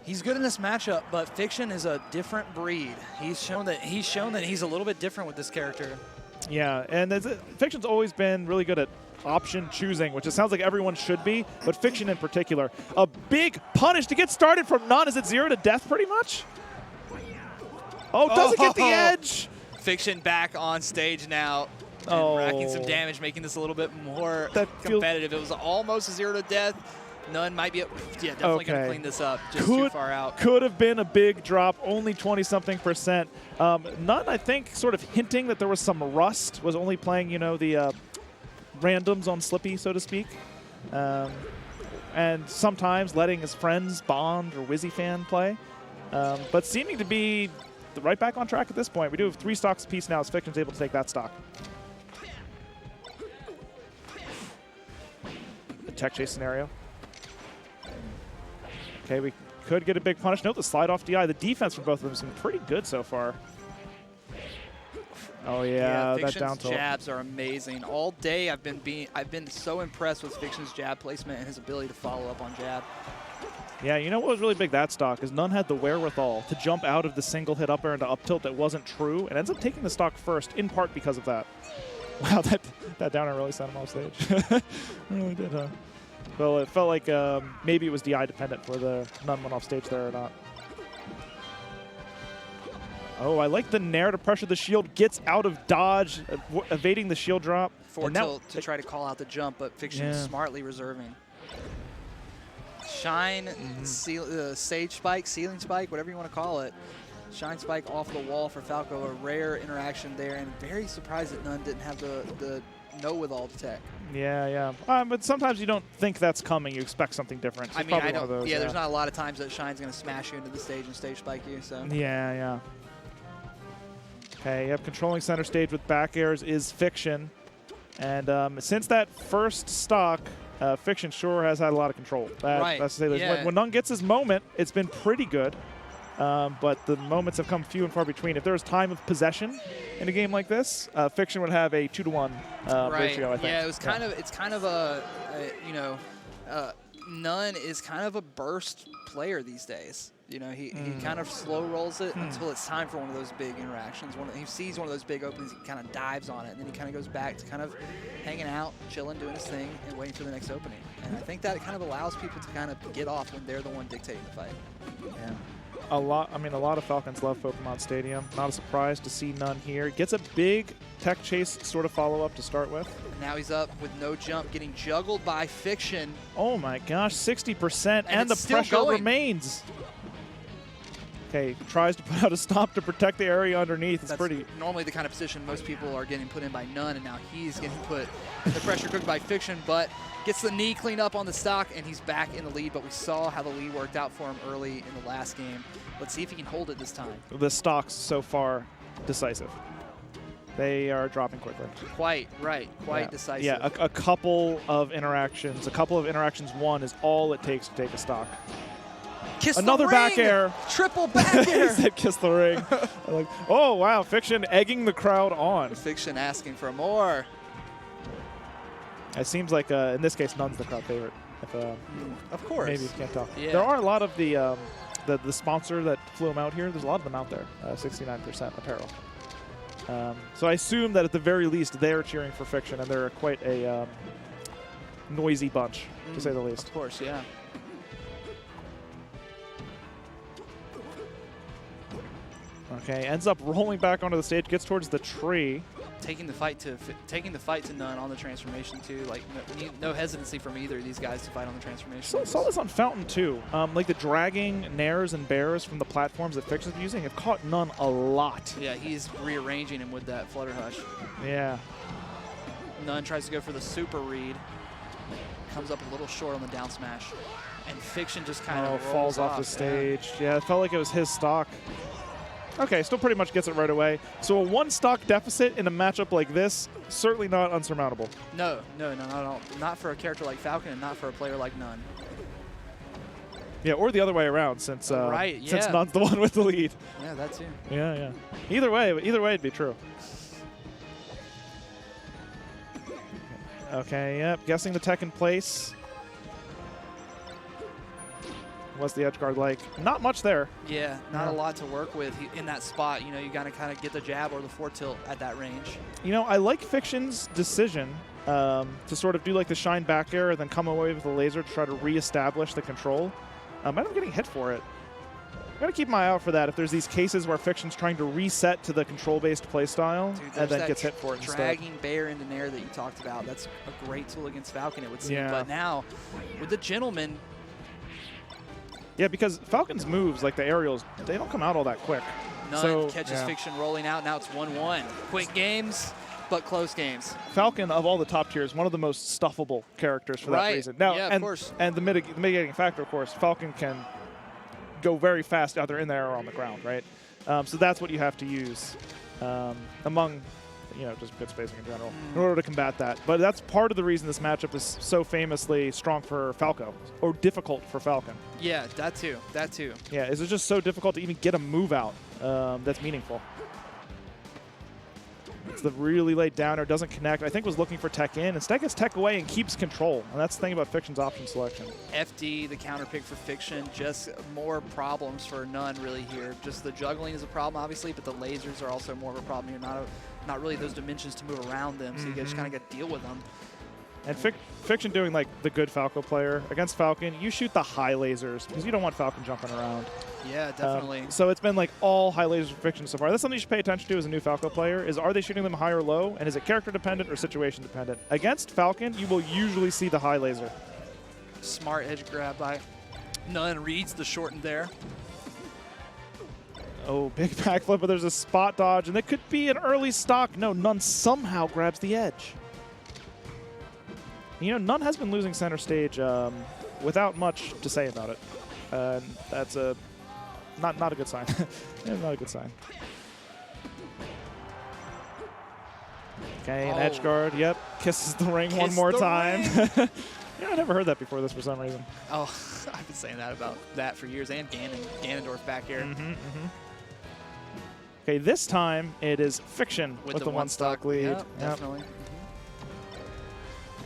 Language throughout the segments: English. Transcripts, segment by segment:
He's good in this matchup, but Fiction is a different breed. He's shown that he's a little bit different with this character. Yeah, and Fiction's always been really good at option choosing, which it sounds like everyone should be, but Fiction in particular. A big punish to get started from n0ne. Is it 0 to death pretty much? Oh, doesn't get the edge. Fiction back on stage now. And racking some damage, making this a little bit more competitive. It was almost a 0 to death. n0ne might be, definitely going to clean this up. Just too far out. Could have been a big drop, only 20-something%. n0ne, I think, sort of hinting that there was some rust, was only playing, you know, the randoms on Slippy, so to speak. And sometimes letting his friends Bond or Wizzy Fan play. But seeming to be right back on track at this point. We do have 3 stocks apiece now as Fiction's able to take that stock. The tech chase scenario. Okay, we could get a big punish. Note the slide off DI. The defense from both of them has been pretty good so far. Oh yeah, that down tilt. Jabs are amazing. All day I've been so impressed with Fiction's jab placement and his ability to follow up on jab. Yeah, you know what was really big that stock is n0ne had the wherewithal to jump out of the single hit up air into up tilt that wasn't true and ends up taking the stock first, in part because of that. Wow, that down air really sent him off stage. It really did, huh? Well, it felt like maybe it was DI dependent for the n0ne went off stage there or not. Oh, I like the nair to pressure the shield, gets out of dodge, evading the shield drop. Forward tilt to try to call out the jump, but Fiction is smartly reserving. Shine, sage spike, ceiling spike, whatever you want to call it. Shine spike off the wall for Falco, a rare interaction there, and very surprised that n0ne didn't have the know-with-all tech. Yeah. But sometimes you don't think that's coming. You expect something different. So I mean, I don't. Yeah, there's not a lot of times that Shine's going to smash you into the stage and stage spike you. So. Yeah. Okay, yep, controlling center stage with back airs is Fiction. And since that first stock, Fiction sure has had a lot of control. Right. That's to say, when n0ne gets his moment, it's been pretty good. But the moments have come few and far between. If there was time of possession in a game like this, Fiction would have a 2-to-1 ratio, I think. Yeah, it's kind of a n0ne is kind of a burst player these days. You know, he kind of slow rolls it until it's time for one of those big interactions. He sees one of those big openings, he kind of dives on it, and then he kind of goes back to kind of hanging out, chilling, doing his thing, and waiting for the next opening. And I think that kind of allows people to kind of get off when they're the one dictating the fight. Yeah. A lot of Falcons love Pokemon Stadium. Not a surprise to see n0ne here. Gets a big tech chase sort of follow-up to start with. And now he's up with no jump, getting juggled by Fiction. Oh my gosh, 60%, and the pressure remains. Okay, tries to put out a stomp to protect the area underneath. It's pretty. Normally the kind of position most people are getting put in by n0ne, and now he's getting put the pressure cooked by Fiction, but gets the knee cleaned up on the stock, and he's back in the lead. But we saw how the lead worked out for him early in the last game. Let's see if he can hold it this time. The stocks so far decisive. They are dropping quickly. Quite decisive. Yeah, a couple of interactions. Won is all it takes to take a stock. Kiss Another the back ring. air. Triple back air. He said kiss the ring. Like, oh, wow. Fiction egging the crowd on. Fiction asking for more. It seems like, in this case, n0ne's the crowd favorite. Of course. Maybe you can't tell. Yeah. There are a lot of the sponsor that flew him out here. There's a lot of them out there, 69% apparel. So I assume that at the very least, they're cheering for Fiction, and they're quite a noisy bunch, to say the least. Of course, yeah. Okay, ends up rolling back onto the stage, gets towards the tree. Taking the fight to n0ne on the transformation too. Like no hesitancy from either of these guys to fight on the transformation. So saw this on Fountain too. Like the dragging nairs and bears from the platforms that Fiction's using have caught n0ne a lot. Yeah, he's rearranging him with that flutter hush. Yeah. n0ne tries to go for the super read. Comes up a little short on the down smash. And Fiction just kind of falls off the stage. Yeah, it felt like it was his stock. Okay, still pretty much gets it right away. So a 1 stock deficit in a matchup like this, certainly not unsurmountable. No, not at all. Not for a character like Falcon and not for a player like n0ne. Yeah, or the other way around, since since n0ne's the one with the lead. Yeah, that too. Yeah. Either way, it'd be true. Okay, yep, guessing the tech in place. What's the edge guard like? Not much there. Yeah, not a lot to work with in that spot. You know, you got to kind of get the jab or the forward tilt at that range. You know, I like Fiction's decision to sort of do like the shine back air and then come away with the laser to try to reestablish the control. I'm getting hit for it. I'm going to keep my eye out for that if there's these cases where Fiction's trying to reset to the control-based playstyle and then gets hit for it instead. Dragging Bear into Nair that you talked about, that's a great tool against Falcon, it would seem. Yeah. But now, with the Gentleman... Yeah, because Falcon's moves, like the aerials, they don't come out all that quick. n0ne catches Fiction rolling out. Now it's 1-1. Quick games, but close games. Falcon, of all the top tiers, one of the most stuffable characters for that reason. Now, yeah, of course. And the mitigating factor, of course, Falcon can go very fast either in there or on the ground, right? So that's what you have to use among, you know, just good spacing in general in order to combat that. But that's part of the reason this matchup is so famously strong for Falco, or difficult for Falcon. Yeah, that too. That too. Yeah, is it just so difficult to even get a move out that's meaningful? It's the really late downer, doesn't connect. I think was looking for tech in. Instead gets tech away and keeps control. And that's the thing about Fiction's option selection. FD, the counter pick for Fiction, just more problems for n0ne really here. Just the juggling is a problem, obviously, but the lasers are also more of a problem here. Not really those dimensions to move around them, so you just kind of got to deal with them. And Fiction doing like the good Falco player. Against Falcon, you shoot the high lasers because you don't want Falcon jumping around. Yeah, definitely. So it's been like all high lasers for Fiction so far. That's something you should pay attention to as a new Falco player, is are they shooting them high or low, and is it character dependent or situation dependent? Against Falcon, you will usually see the high laser. Smart edge grab by n0ne, reads the shortened there. Oh, big backflip, but there's a spot dodge, and it could be an early stock. No, n0ne somehow grabs the edge. You know, n0ne has been losing center stage without much to say about it. That's not a good sign. Yeah, not a good sign. Okay, an edge guard. Yep, kisses the ring one more time. Yeah, I never heard that before this for some reason. Oh, I've been saying that about that for years, and Ganondorf back here. Okay, this time it is Fiction with the one stock lead. Yep, definitely.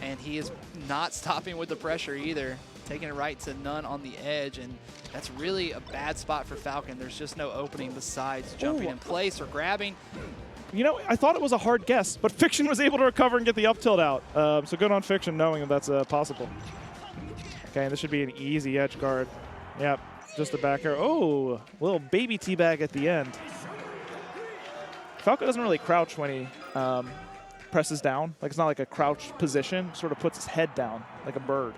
And he is not stopping with the pressure either. Taking it right to n0ne on the edge, and that's really a bad spot for Falcon. There's just no opening besides jumping in place or grabbing. You know, I thought it was a hard guess, but Fiction was able to recover and get the up tilt out. So good on Fiction knowing that that's possible. Okay, and this should be an easy edge guard. Yep, just the back air. Oh, little baby teabag at the end. Falco doesn't really crouch when he presses down. Like, it's not like a crouch position. Sort of puts his head down like a bird.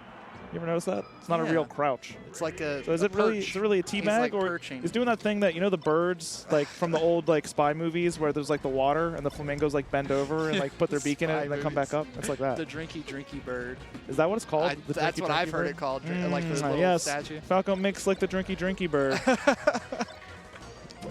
You ever notice that? It's not a real crouch. It's like a So is it really a teabag, like or perching. He's doing that thing that, you know, the birds like from the old like spy movies where there's like the water and the flamingos like bend over and like put their beak in it and then come back up? It's like that. The drinky bird. Is that what it's called? That's what I've heard it called. Like the little statue. Falco makes like the drinky bird.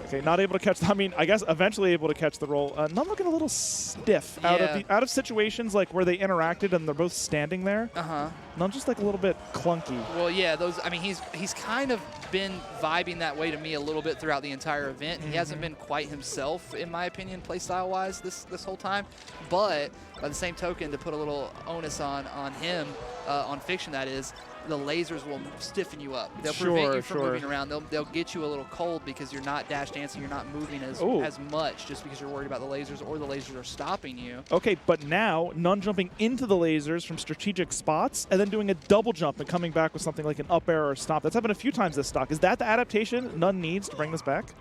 Okay, not able to catch. I mean, I guess eventually able to catch the roll. n0ne looking a little stiff out of situations like where they interacted and they're both standing there. n0ne just like a little bit clunky. Well, yeah, those. I mean, he's kind of been vibing that way to me a little bit throughout the entire event. He hasn't been quite himself, in my opinion, playstyle-wise this whole time. But by the same token, to put a little onus on him, on Fiction, that is, the lasers will stiffen you up. They'll prevent you from moving around. They'll get you a little cold because you're not dash dancing. You're not moving as much just because you're worried about the lasers, or the lasers are stopping you. Okay, but now n0ne jumping into the lasers from strategic spots and then doing a double jump and coming back with something like an up air or a stop. That's happened a few times this stock. Is that the adaptation n0ne needs to bring this back?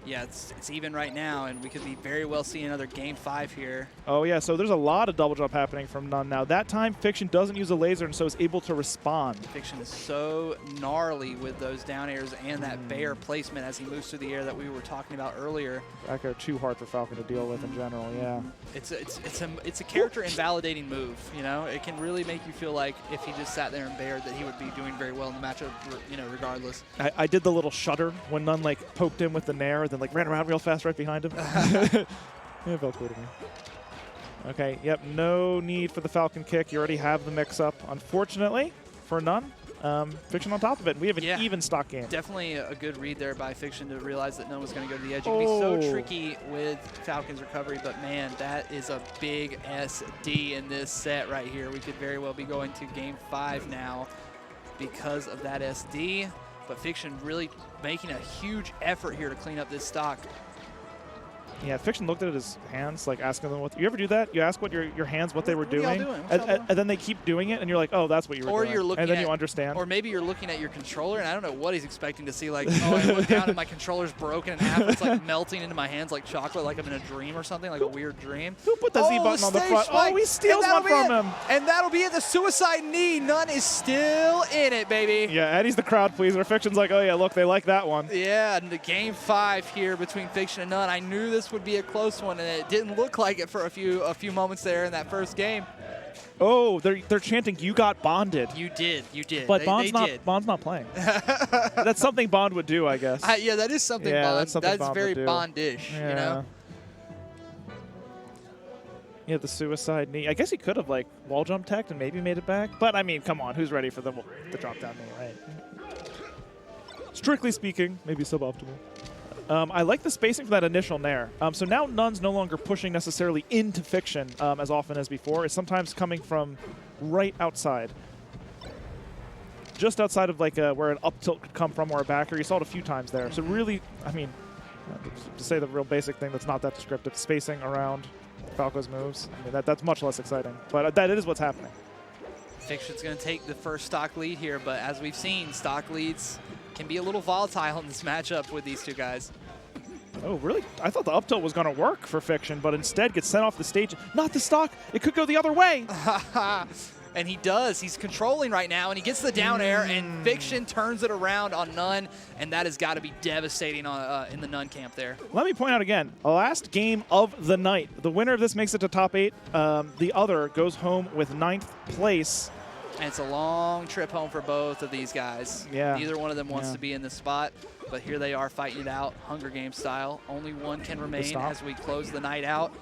Yeah, it's even right now, and we could be very well seeing another Game 5 here. Oh, yeah, so there's a lot of double jump happening from n0ne now. That time, Fiction doesn't use a laser, and so is able to respond. Fiction is so gnarly with those down airs and that Bear placement as he moves through the air that we were talking about earlier. Back air too hard for Falcon to deal with in general, yeah. It's a character invalidating move, you know? It can really make you feel like if he just sat there and bared that he would be doing very well in the matchup, you know, regardless. I did the little shudder when n0ne like poked him with the nair, then like ran around real fast right behind him. Yeah, felt cool to me. Okay, yep, no need for the Falcon kick. You already have the mix-up. Unfortunately, for n0ne, Fiction on top of it. We have an even stock game. Definitely a good read there by Fiction to realize that n0ne was going to go to the edge. It can be so tricky with Falcon's recovery, but man, that is a big SD in this set right here. We could very well be going to Game 5 now. because of that SD. But Fiction really making a huge effort here to clean up this stock. Yeah, Fiction looked at his hands, like asking them what. You ever do that? You ask what your hands what they were doing, doing? And then they keep doing it, and you're like, oh, that's what you were doing. Or you're looking and then at, you understand. Or maybe you're looking at your controller, and I don't know what he's expecting to see. Like, oh, I look down and my controller's broken in half. It's like melting into my hands like chocolate, like I'm in a dream or something, like a weird dream. Who put the Z button on the front? Spike. Oh, he steals one from him. And that'll be it. The suicide knee. n0ne is still in it, baby. Yeah, Eddie's the crowd pleaser. Fiction's like, oh yeah, look, they like that one. Yeah, and the game 5 here between Fiction and n0ne. I knew this would be a close one, and it didn't look like it for a few moments there in that first game. Oh, they're chanting, "You got bonded." You did. But Bond's not playing. That's something Bond would do, I guess. Yeah, that is something Bond. That's something That's Bond very would do. Bondish, you know. Yeah, the suicide knee. I guess he could have like wall jump teched and maybe made it back. But I mean, come on, who's ready for the drop down knee, right? Strictly speaking, maybe suboptimal. I like the spacing for that initial nair. So now n0ne's no longer pushing necessarily into Fiction as often as before. It's sometimes coming from right outside. Just outside of like where an up tilt could come from or a backer. You saw it a few times there. So really, I mean, to say the real basic thing that's not that descriptive, spacing around Falco's moves, I mean, that's much less exciting. But that is what's happening. Fiction's going to take the first stock lead here, but as we've seen, stock leads can be a little volatile in this matchup with these two guys. Oh, really? I thought the up tilt was going to work for Fiction, but instead gets sent off the stage. Not the stock. It could go the other way. And he does. He's controlling right now, and he gets the down air, and Fiction turns it around on n0ne, and that has got to be devastating in the n0ne camp there. Let me point out again, last game of the night. The winner of this makes it to top 8. The other goes home with 9th place. And it's a long trip home for both of these guys. Yeah. Neither one of them wants to be in this spot, but here they are fighting it out, Hunger Games style. Only one can remain as we close the night out.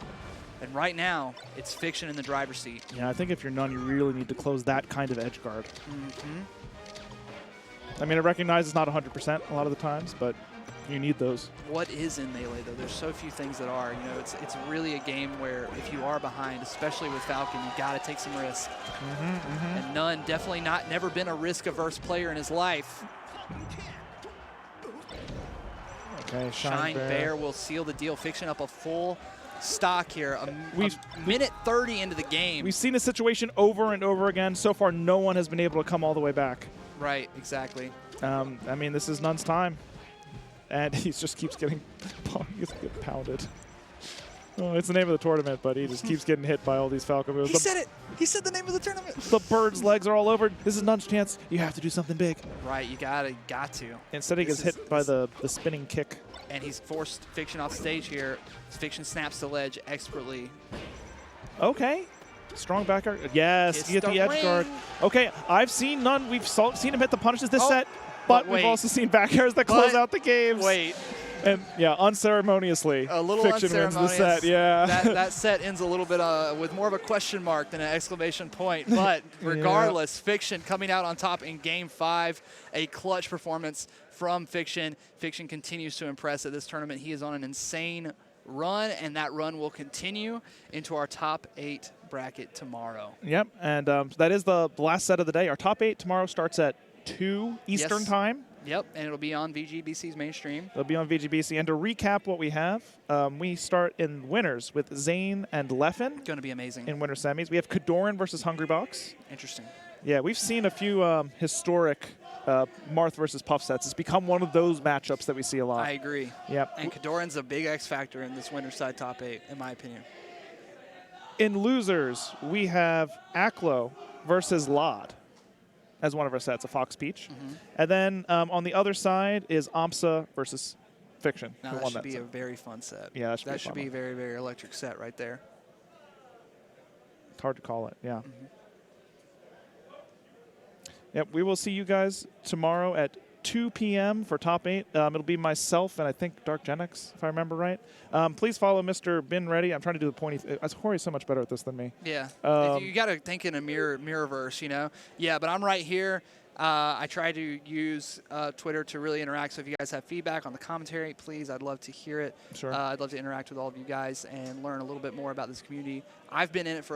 And right now, it's Fiction in the driver's seat. Yeah, I think if you're n0ne, you really need to close that kind of edge guard. I mean, I recognize it's not 100% a lot of the times, but you need those. What is in Melee, though? There's so few things that are. You know, it's really a game where if you are behind, especially with Falcon, you've got to take some risk. And n0ne definitely never been a risk-averse player in his life. Okay, Shine Bear will seal the deal. Fiction up a full stock here. A minute 30 into the game. We've seen a situation over and over again. So far, no one has been able to come all the way back. Right, exactly. I mean, this is n0ne's time. And he just keeps getting pounded. Oh, it's the name of the tournament, but he just keeps getting hit by all these Falcon moves. He said it. He said the name of the tournament. The bird's legs are all over. This is n0ne's chance. You have to do something big. Right, you got to. Instead, he gets hit by the spinning kick. And he's forced Fiction off stage here. Fiction snaps the ledge expertly. Okay. Strong backer. Yes, you get the edge guard. Okay, I've seen n0ne. We've seen him hit the punishes this set. But we've also seen back airs that close out the games. And yeah, unceremoniously, a little Fiction wins the set. Yeah, that set ends a little bit with more of a question mark than an exclamation point. But regardless, Fiction coming out on top in Game 5, a clutch performance from Fiction. Fiction continues to impress at this tournament. He is on an insane run, and that run will continue into our top 8 bracket tomorrow. Yep, and that is the last set of the day. Our top 8 tomorrow starts at 2 Eastern time. Yep, and it'll be on VGBC's mainstream. It'll be on VGBC. And to recap what we have, we start in winners with Zane and Leffen. Going to be amazing. In winter semis. We have Kadoran versus Hungrybox. Interesting. Yeah, we've seen a few historic Marth versus Puff sets. It's become one of those matchups that we see a lot. I agree. Yep. And Kadoran's a big X factor in this winter side top 8, in my opinion. In losers, we have Aklo versus Lod as one of our sets, a Fox Peach. And then on the other side is Amsa versus Fiction. Now that should be a very fun set. Yeah, that should be a very, very electric set right there. It's hard to call it, yeah. Yep, we will see you guys tomorrow at 2 p.m. for top 8. It'll be myself and I think Dark Genix, if I remember right. Please follow Mr. Bin Ready. I'm trying to do the pointy. Hori's so much better at this than me. Yeah, you got to think in a mirrorverse, you know. Yeah, but I'm right here. I try to use Twitter to really interact. So if you guys have feedback on the commentary, please, I'd love to hear it. Sure. I'd love to interact with all of you guys and learn a little bit more about this community. I've been in it for over